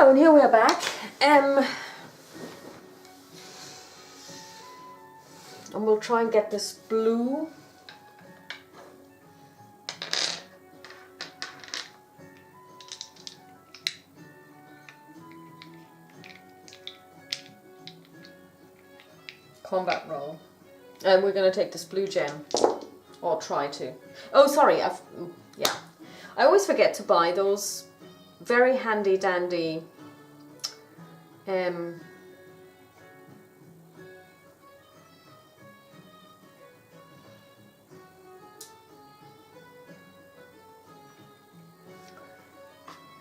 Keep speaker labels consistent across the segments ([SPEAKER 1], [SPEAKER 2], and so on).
[SPEAKER 1] So, and here we are back. And we'll try and get this blue. Combat roll. And we're going to take this blue gem. Or try to. Oh, sorry. Yeah. I always forget to buy those very handy dandy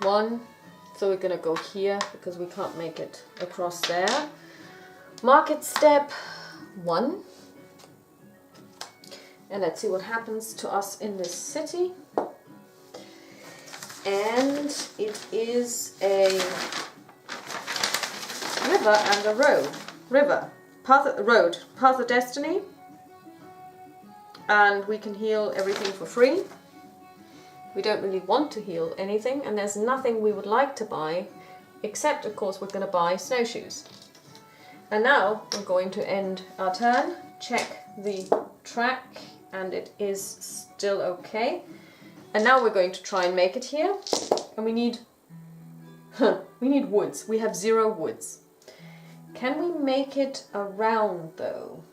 [SPEAKER 1] one. So we're going to go here because we can't make it across there. Market step 1. And let's see what happens to us in this city. And it is a river and a road. River, road, path of destiny. And we can heal everything for free. We don't really want to heal anything, and there's nothing we would like to buy, except of course we're going to buy snowshoes. And now we're going to end our turn, check the track, and it is still okay. And now we're going to try and make it here, and we need woods. We have 0 woods. Can we make it around though?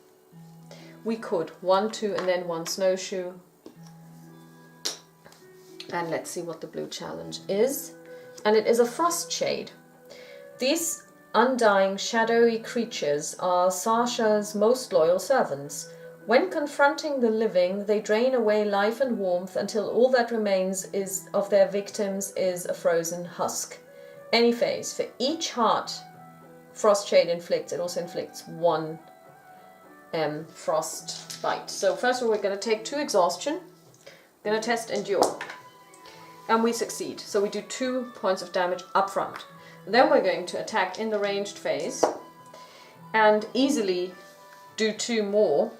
[SPEAKER 1] We could. 1, 2, and then 1 snowshoe. And let's see what the blue challenge is. And it is a frost shade. These undying shadowy creatures are Sasha's most loyal servants. When confronting the living, they drain away life and warmth until all that remains of their victims is a frozen husk. Any phase. For each heart frost shade inflicts, it also inflicts 1 frost bite. So first of all, we're going to take 2 exhaustion. We're going to test endure. And we succeed. So we do 2 points of damage up front. Then we're going to attack in the ranged phase and easily do 2 more.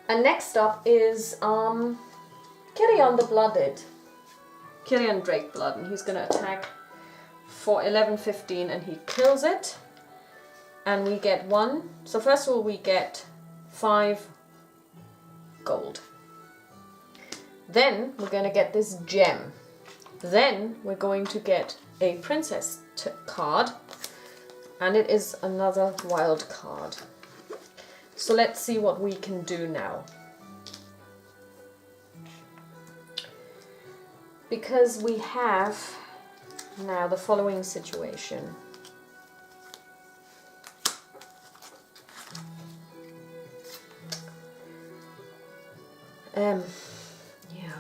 [SPEAKER 1] And next up is Kirion the Blooded. Kirion Drakeblood, and he's going to attack for 11, 15, and he kills it. And we get 1. So first of all, we get 5 gold. Then we're going to get this gem. Then we're going to get a princess card, and it is another wild card. So let's see what we can do now. Because we have now the following situation. Yeah.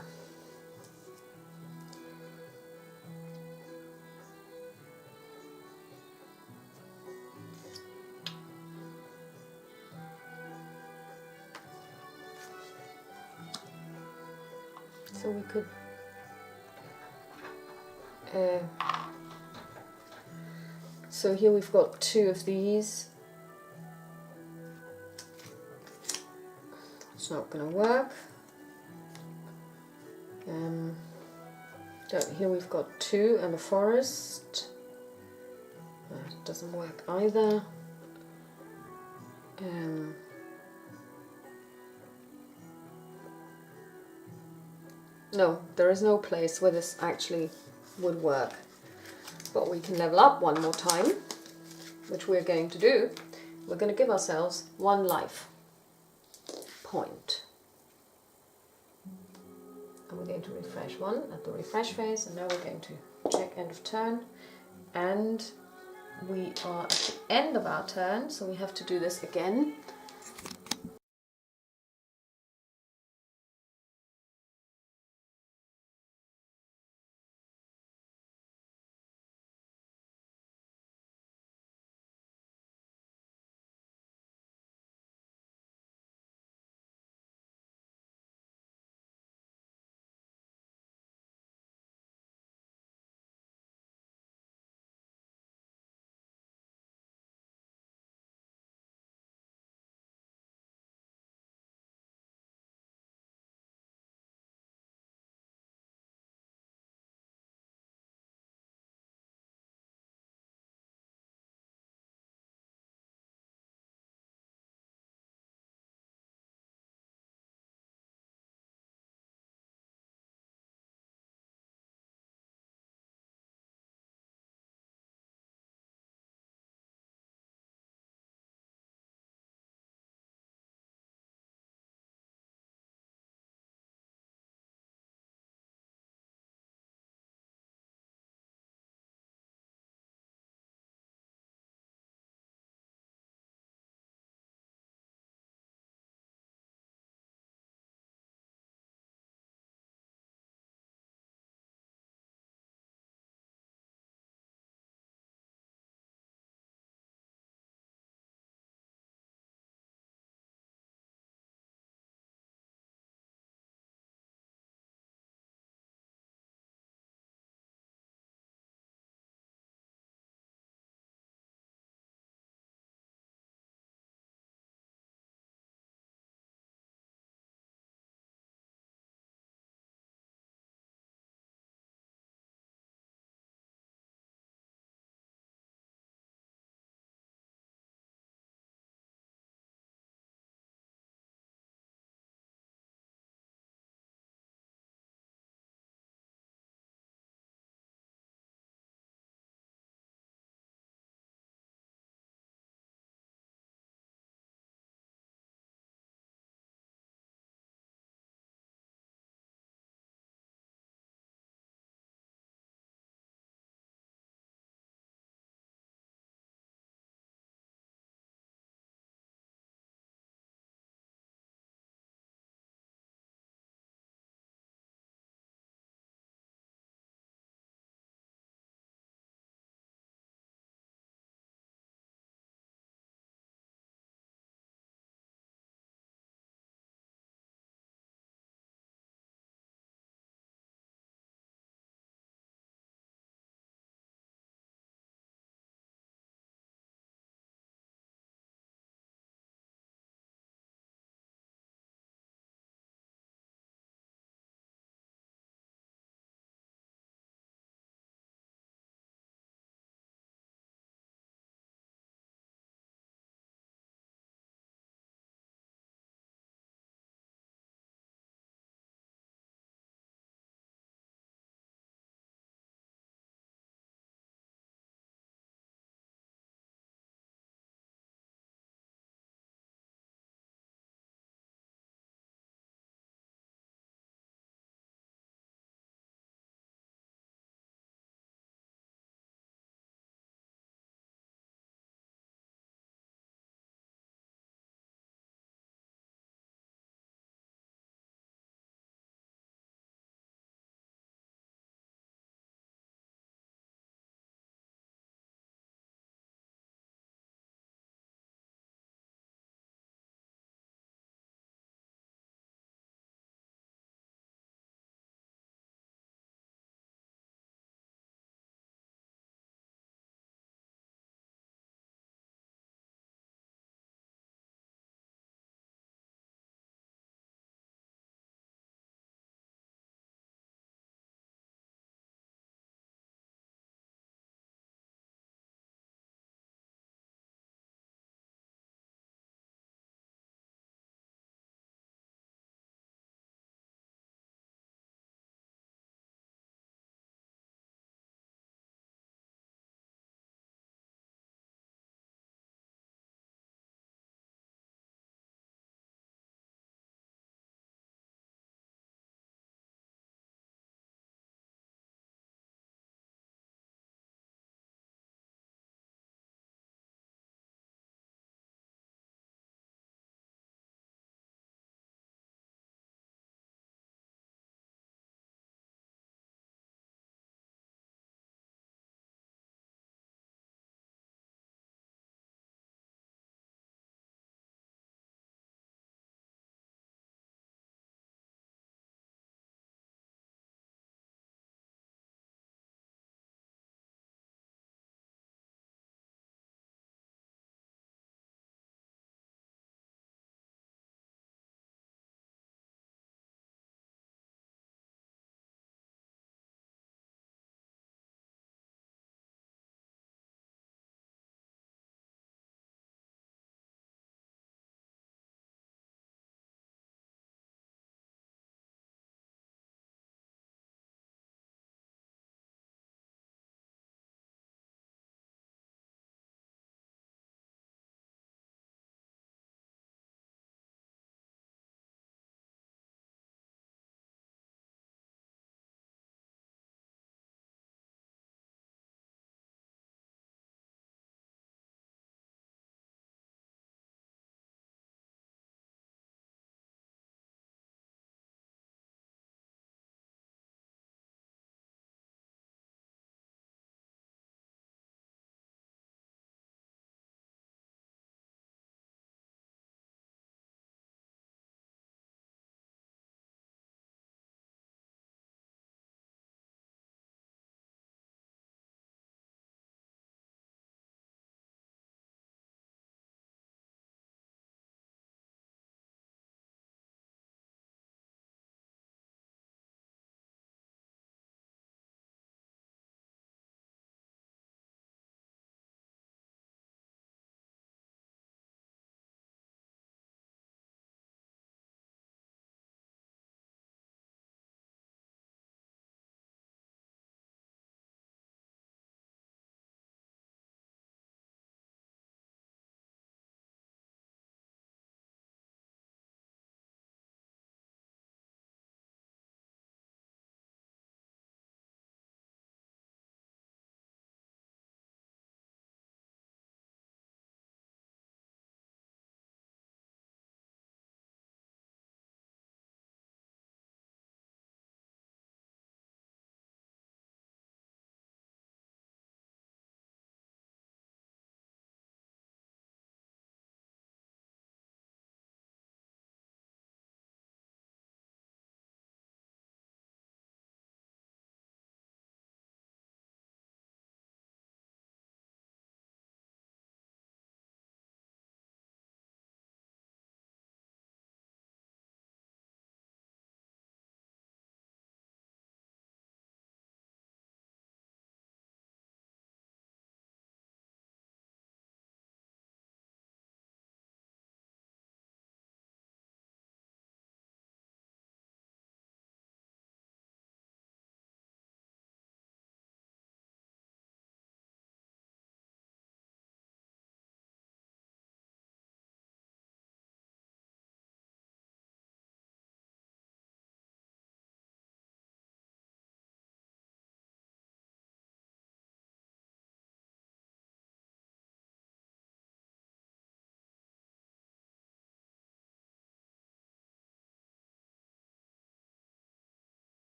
[SPEAKER 1] So we could so here we've got 2 of these. It's not going to work. Here we've got 2 and a forest. That doesn't work either. No, there is no place where this actually would work. But we can level up 1 more time, which we're going to do. We're going to give ourselves 1 life point. And we're going to refresh 1 at the refresh phase, and now we're going to check end of turn. And we are at the end of our turn, so we have to do this again.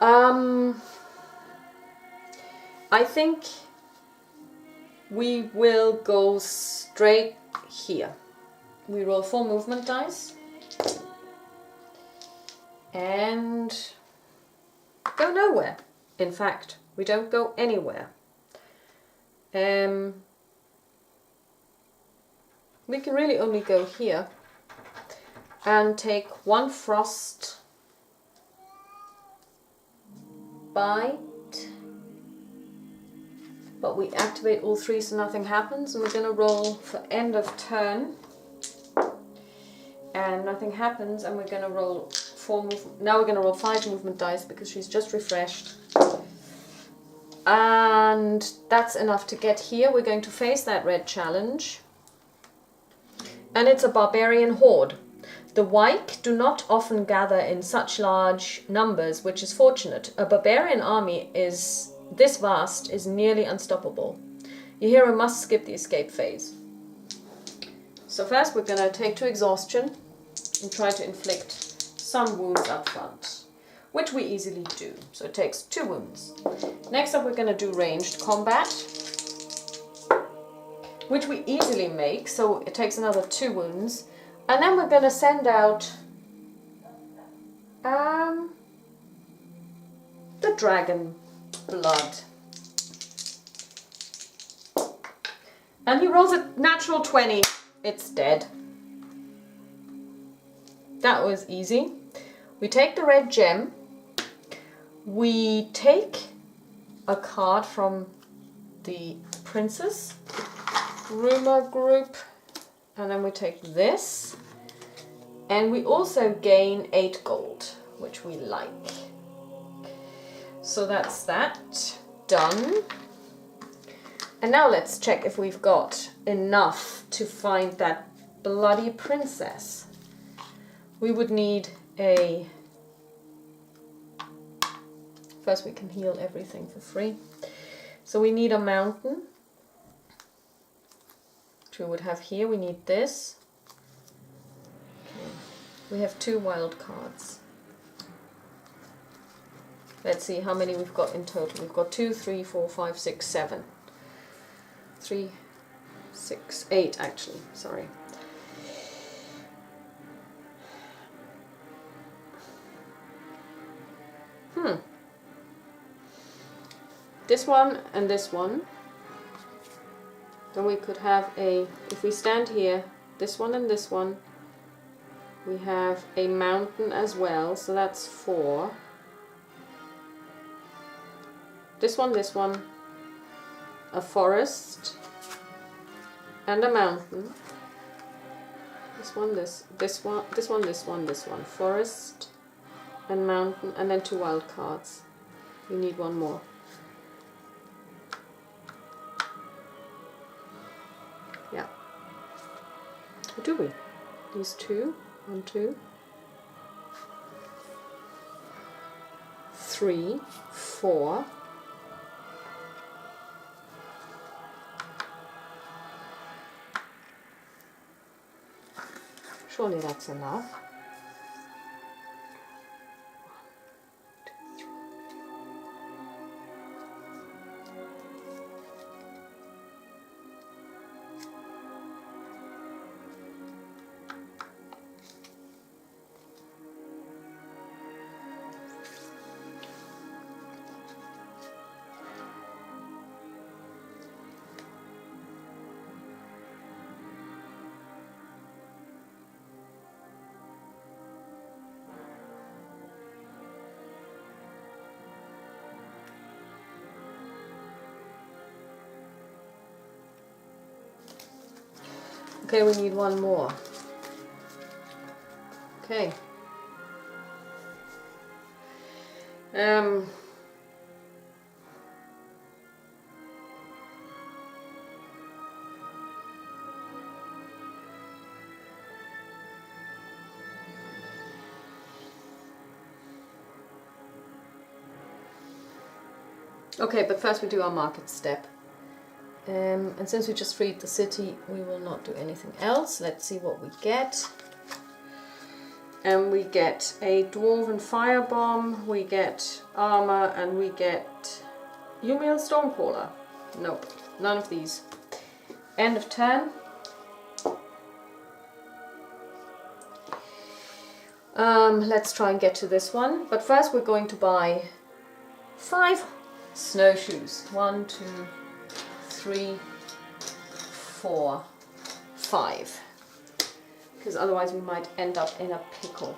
[SPEAKER 1] I think we will go straight here. We roll 4 movement dice and go nowhere. In fact, we don't go anywhere. We can really only go here and take 1 frost bite, but we activate all 3 so nothing happens, and we're going to roll for end of turn and nothing happens, and we're going to roll 4 movement. Now we're going to roll 5 movement dice because she's just refreshed, and that's enough to get here. We're going to face that red challenge, and it's a barbarian horde. The Wyke do not often gather in such large numbers, which is fortunate. A barbarian army is this vast is nearly unstoppable. Your hero must skip the escape phase. So first we're going to take 2 exhaustion and try to inflict some wounds up front, which we easily do. So it takes 2 wounds. Next up we're going to do ranged combat, which we easily make, so it takes another 2 wounds. And then we're going to send out the dragon blood. And he rolls a natural 20. It's dead. That was easy. We take the red gem. We take a card from the princess rumor group. And then we take this. And we also gain 8 gold, which we like. So that's that done. And now let's check if we've got enough to find that bloody princess. We would need a... First we can heal everything for free. So we need a mountain, which we would have here. We need this. Okay. We have 2 wild cards. Let's see how many we've got in total. We've got 2, 3, 4, 5, 6, 7. 3, 6, 8 actually, sorry. This one and this one. Then we could have a, if we stand here, this one and this one. We have a mountain as well, so that's 4. This one, a forest, and a mountain. This one, forest, and mountain, and then 2 wild cards. We need 1 more. Yeah. What do we? These 2, 1, 2, 3, 4. Surely that's enough. Okay, we need 1 more. Okay. Okay, but first we do our market step. And since we just freed the city, we will not do anything else. Let's see what we get. And we get a Dwarven Firebomb, we get armor, and we get Yumiel Stormcaller. Nope, none of these. End of turn. Let's try and get to this one. But first we're going to buy 5 snowshoes. 1, 2, 3, 4, 5. Because otherwise we might end up in a pickle.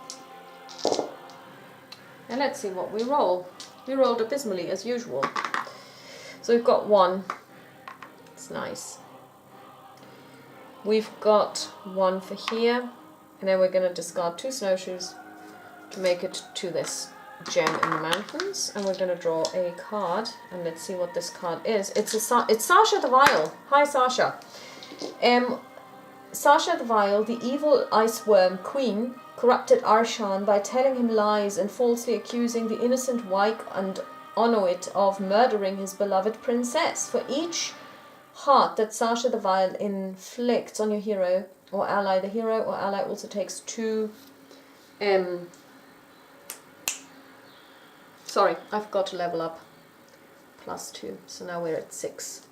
[SPEAKER 1] And let's see what we roll. We rolled abysmally as usual. So we've got 1. It's nice. We've got 1 for here. And then we're going to discard 2 snowshoes to make it to this gem in the mountains. And we're going to draw a card. And let's see what this card is. It's Sasha the Vile. Hi, Sasha. Sasha the Vile, the evil ice worm queen, corrupted Arshan by telling him lies and falsely accusing the innocent Wyke and Onoit of murdering his beloved princess. For each heart that Sasha the Vile inflicts on your hero or ally, the hero or ally also takes 2... Sorry, I forgot to level up. +2, so now we're at 6.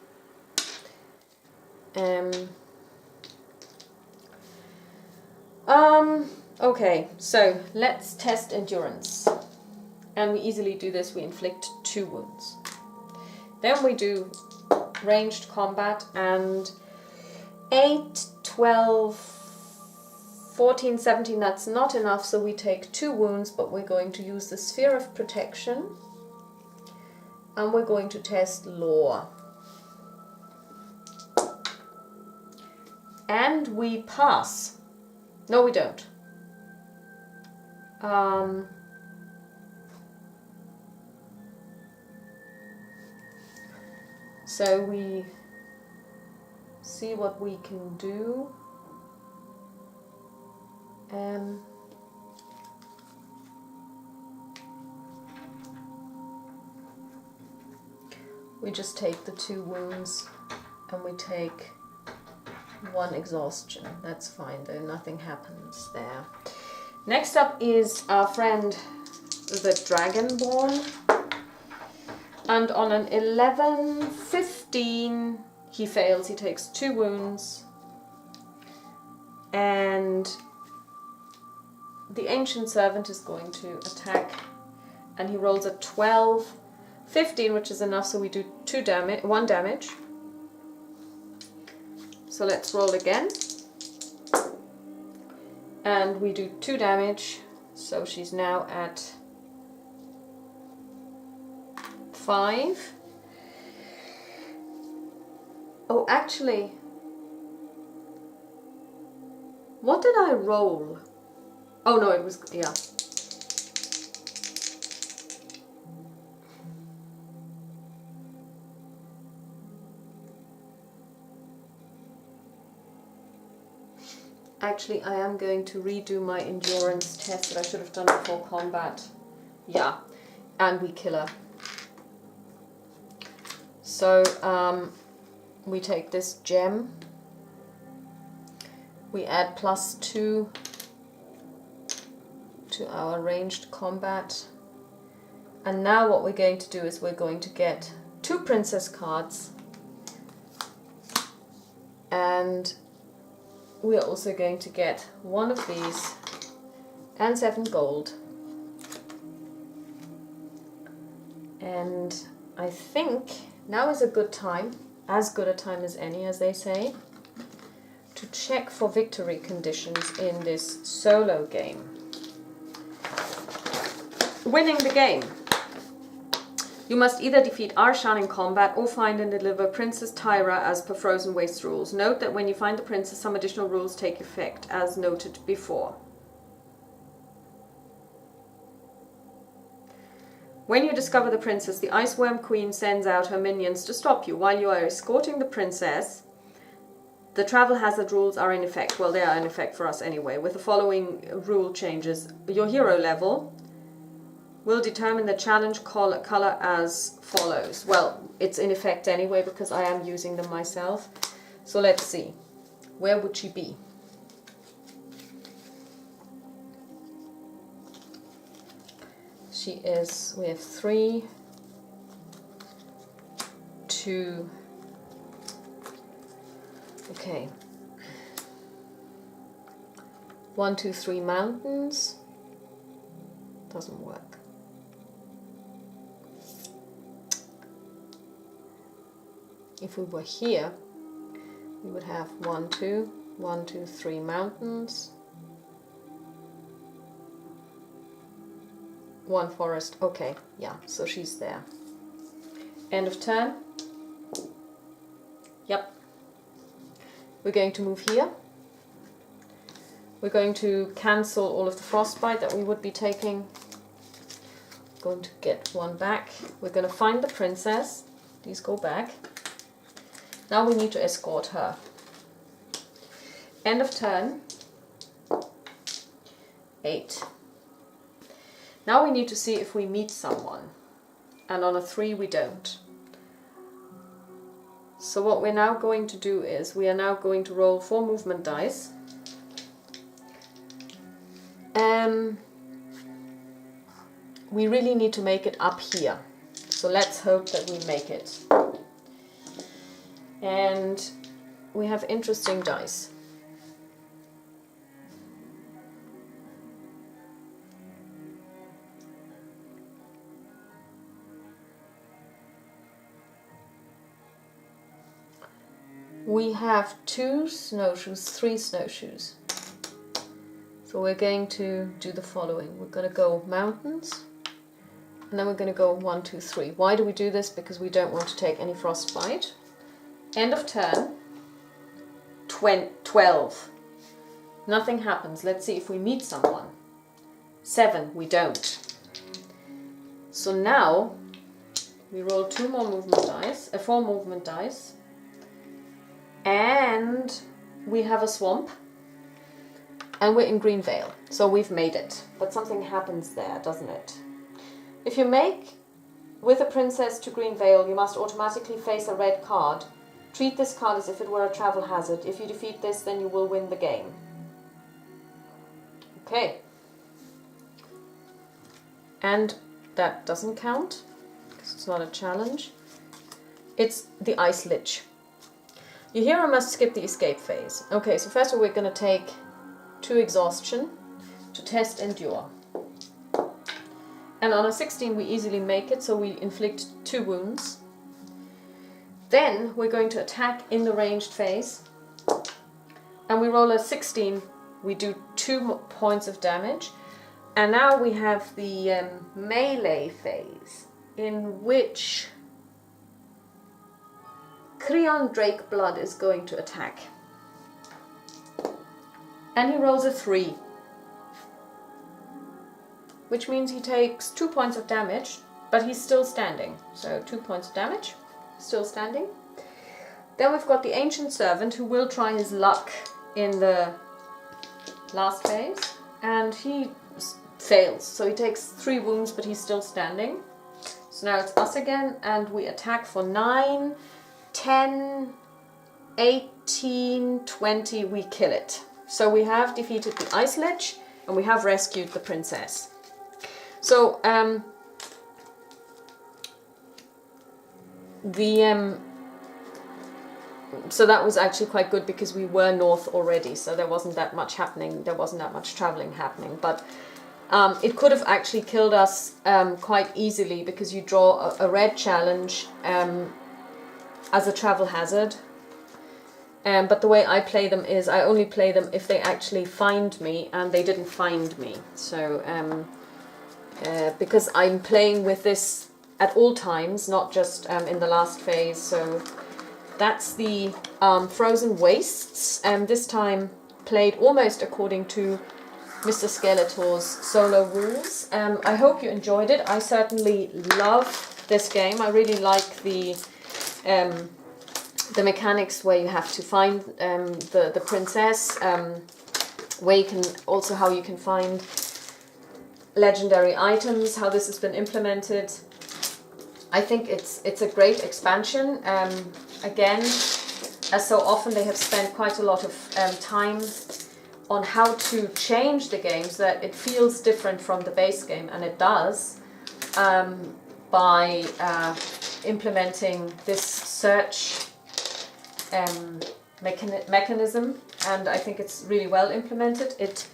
[SPEAKER 1] Okay, so let's test endurance. And we easily do this, we inflict 2 wounds. Then we do ranged combat, and 8, 12, 14, 17, that's not enough, so we take 2 wounds, but we're going to use the Sphere of Protection. And we're going to test Lore. And we pass. No, we don't. So we see what we can do. We just take the 2 wounds and we take 1 exhaustion. That's fine though, nothing happens there. Next up is our friend the Dragonborn. And on an 11, 15, he fails. He takes 2 wounds. And the Ancient Servant is going to attack. And he rolls a 12, 15, which is enough, so we do 1 damage. So let's roll again. And we do 2 damage. So she's now at 5. Oh, actually, what did I roll? Oh no, it was, yeah. Actually, I am going to redo my endurance test that I should have done before combat. Yeah, and we kill her. So, we take this gem. We add +2 to our ranged combat. And now what we're going to do is we're going to get 2 princess cards. And we're also going to get 1 of these and 7 gold. And I think now is a good time, as good a time as any, as they say, to check for victory conditions in this solo game. Winning the game. You must either defeat Arshan in combat or find and deliver Princess Tyra as per Frozen Waste rules. Note that when you find the princess, some additional rules take effect, as noted before. When you discover the princess, the Ice Worm Queen sends out her minions to stop you. While you are escorting the princess, the travel hazard rules are in effect. Well, they are in effect for us anyway. With the following rule changes. Your hero level will determine the challenge color as follows. Well, it's in effect anyway because I am using them myself. So let's see. Where would she be? we have 3, 2, okay, 1, 2, 3 mountains, doesn't work. If we were here, we would have 1, 2, 1, 2, 3 mountains, 1 forest. Okay, yeah, so she's there. End of turn. Yep. We're going to move here. We're going to cancel all of the frostbite that we would be taking. Going to get 1 back. We're going to find the princess. These go back. Now we need to escort her. End of turn. 8. Now we need to see if we meet someone. And on a 3 we don't. So what we're now going to do is we are now going to roll 4 movement dice. We really need to make it up here. So let's hope that we make it. And we have interesting dice. We have 2 snowshoes, 3 snowshoes. So we're going to do the following. We're going to go mountains, and then we're going to go 1, 2, 3. Why do we do this? Because we don't want to take any frostbite. End of turn. 12. Nothing happens. Let's see if we meet someone. 7. We don't. So now we roll 2 more movement dice, 4 movement dice. And we have a swamp, and we're in Green Vale, so we've made it. But something happens there, doesn't it? If you make with a princess to Green Vale, you must automatically face a red card. Treat this card as if it were a travel hazard. If you defeat this, then you will win the game. Okay. And that doesn't count, because it's not a challenge. It's the Ice Lich. Your hero must skip the escape phase. Okay, so first of all we're going to take 2 exhaustion to test endure. And on a 16 we easily make it, so we inflict 2 wounds. Then we're going to attack in the ranged phase. And we roll a 16, we do 2 points of damage. And now we have the melee phase, in which Creon Drakeblood is going to attack. And he rolls a 3. Which means he takes 2 points of damage, but he's still standing. So 2 points of damage, still standing. Then we've got the Ancient Servant, who will try his luck in the last phase. And he fails. So he takes 3 wounds, but he's still standing. So now it's us again, and we attack for 9, 10, 18, 20, we kill it. So we have defeated the Ice Lich, and we have rescued the princess. So, so that was actually quite good, because we were north already, so there wasn't that much happening, there wasn't that much traveling happening, but it could have actually killed us quite easily, because you draw a red challenge as a travel hazard. But the way I play them is I only play them if they actually find me, and they didn't find me. So because I'm playing with this at all times, not just in the last phase. So that's the Frozen Wastes, this time played almost according to Mr. Skeletor's solo rules. I hope you enjoyed it. I certainly love this game. I really like the mechanics where you have to find the princess, where you can also how you can find legendary items, how this has been implemented. I think it's a great expansion. Again, as so often, they have spent quite a lot of time on how to change the game so that it feels different from the base game, and it does. by implementing this search mechanism, and I think it's really well implemented. It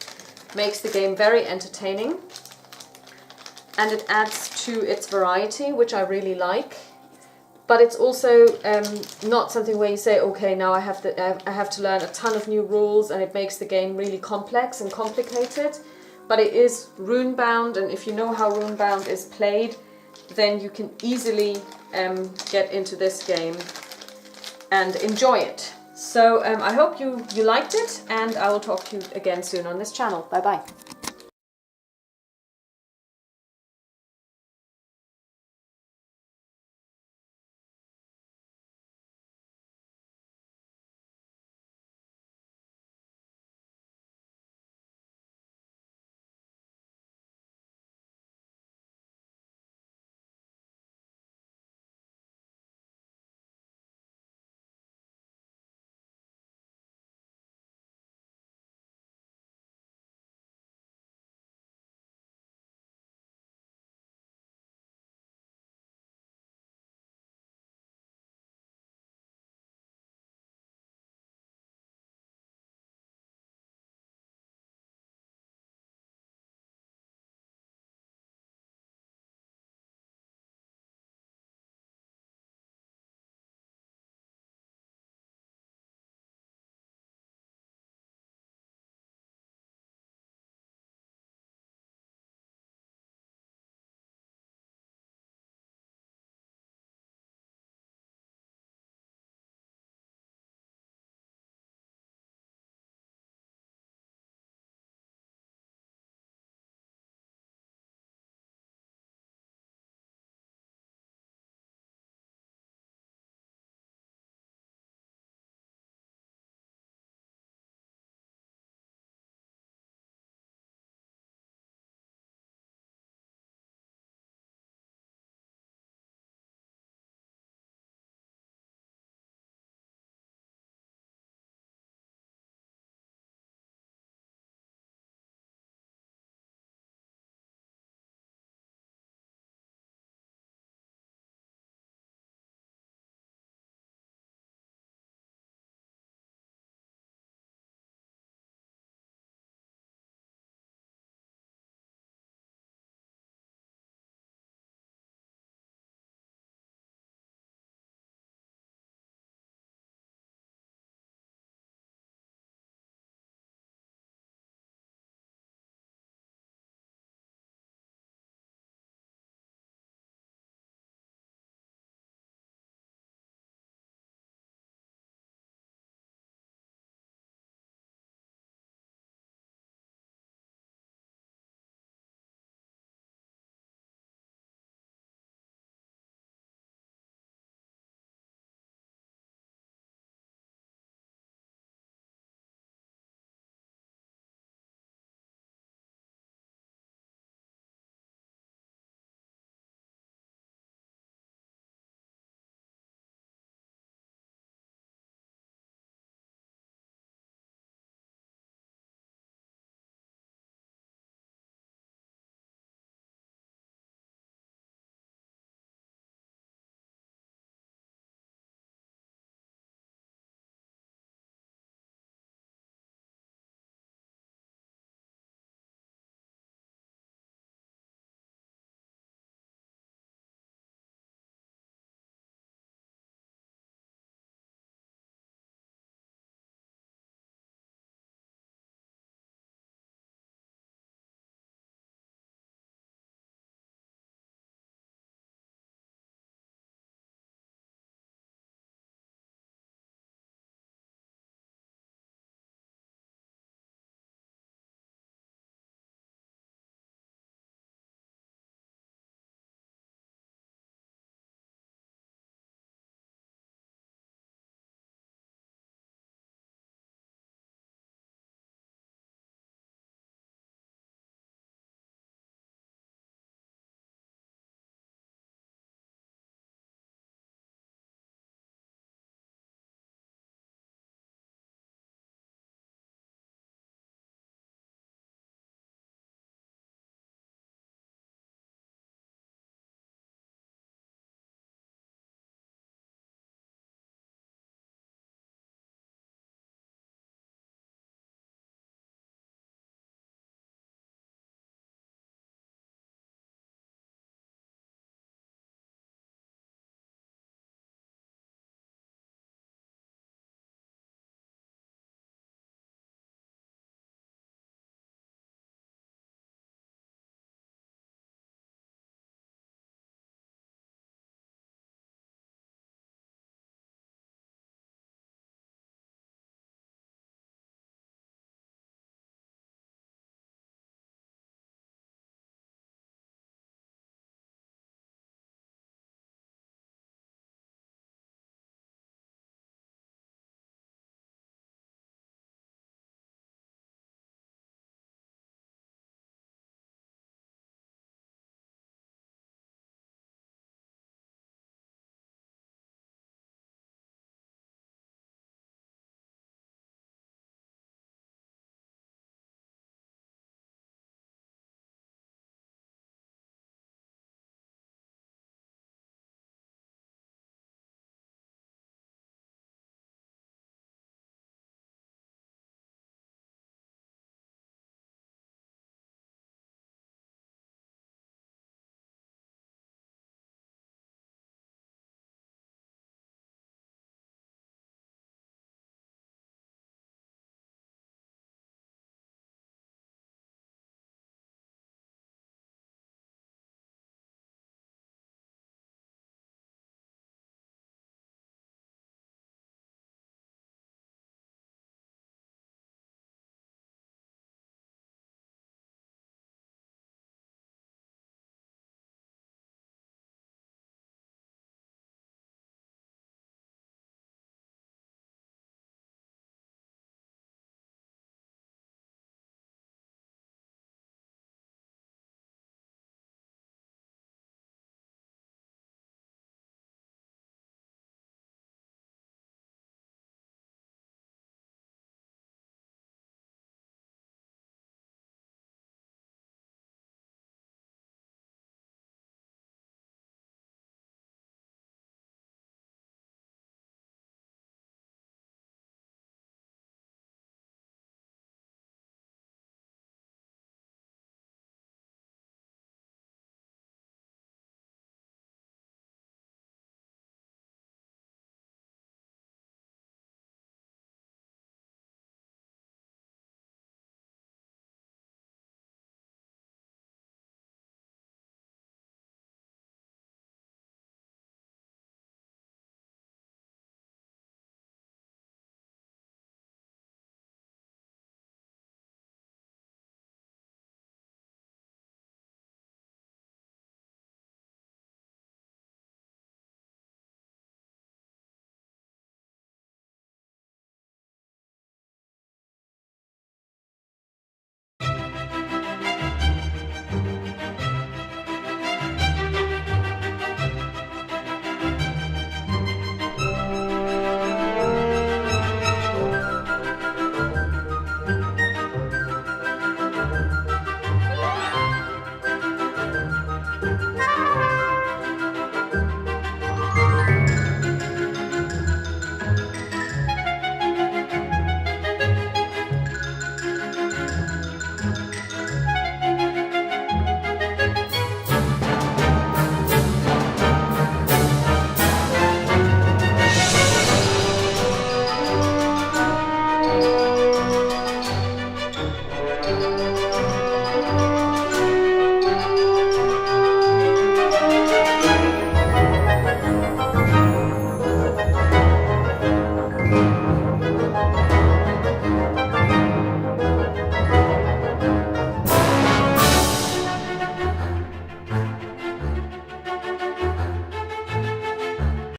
[SPEAKER 1] makes the game very entertaining, and it adds to its variety, which I really like. But it's also not something where you say, okay, now I have to learn a ton of new rules, and it makes the game really complex and complicated. But it is rune-bound, and if you know how rune-bound is played, then you can easily get into this game and enjoy it. So I hope you liked it, and I will talk to you again soon on this channel. Bye bye. Bye.